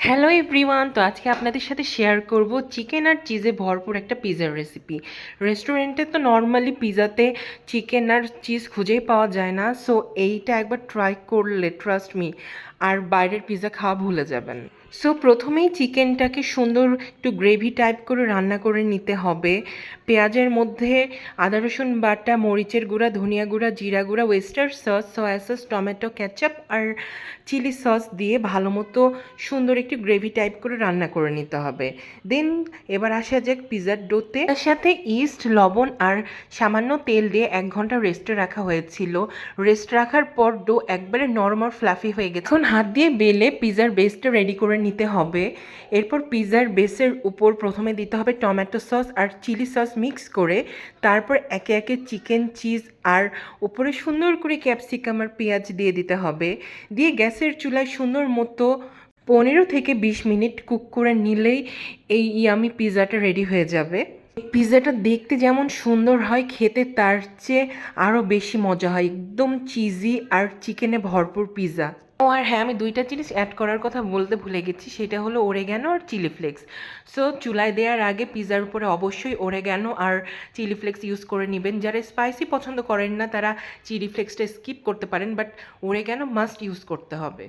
Hello everyone, তো আজকে আপনাদের সাথে শেয়ার করব চিকেন আর চিজে ভরপুর একটা পিৎজার রেসিপি। রেস্টুরেন্টে তো নর্মালি পিৎজাতে চিকেন আর চিজ খুঁজেই পাওয়া যায় না, সো এইটা একবার ট্রাই করলে ট্রাস্ট মি আর বাইরের পিৎজা খাওয়া ভুলে যাবেন। সো প্রথমেই চিকেনটাকে সুন্দর একটু গ্রেভি টাইপ করে রান্না করে নিতে হবে। পেঁয়াজের মধ্যে আদা রসুন বাটা, মরিচের গুঁড়া, ধনিয়া গুঁড়া, জিরা গুঁড়া, oyster sauce, soya sauce, tomato ketchup আর চিলি সস দিয়ে ভালো মতো সুন্দর একটি গ্রেভি টাইপ করে রান্না করে নিতে হবে। দেন এবার আসা যাক পিৎজার ডোতে। তার সাথে ইস্ট, লবণ আর সামান্য তেল দিয়ে 1 ঘন্টা রেস্টে রাখা হয়েছিল। রেস্ট রাখার পর ডো একবারে নরম আর ফ্লাফি হয়ে গেছে। এখন হাত দিয়ে বেলে পিৎজার বেসটা রেডি করে নিতে হবে। এরপর পিৎজার বেসের উপর প্রথমে দিতে হবে টমেটো সস আর চিলি সস মিক্স করে, তারপর একে একে চিকেন, চিজ আর উপরে সুন্দর করে ক্যাপসিকাম আর পেঁয়াজ দিয়ে দিতে হবে। দিয়ে গ্যাসের চুলায় সুন্দর মতো 15 থেকে 20 মিনিট কুক করে নিলেই এই ইয়ামি পিৎজাটা রেডি হয়ে যাবে। পিৎজাটা দেখতে যেমন সুন্দর হয়, খেতে তার চেয়ে আরও বেশি মজা হয়। একদম চিজি আর চিকেনে ভরপুর পিৎজা। ও আর হ্যাঁ, আমি 2টা জিনিস অ্যাড করার কথা বলতে ভুলে গেছি, সেটা হলো ওরেগানো আর চিলি ফ্লেক্স। সো চুলায় দেওয়ার আগে পিৎজার উপরে অবশ্যই ওরেগানো আর চিলি ফ্লেক্স ইউজ করে নেবেন। যারা স্পাইসি পছন্দ করেন না তারা চিলি ফ্লেক্সটা স্কিপ করতে পারেন, বাট ওরেগানো মাস্ট ইউজ করতে হবে।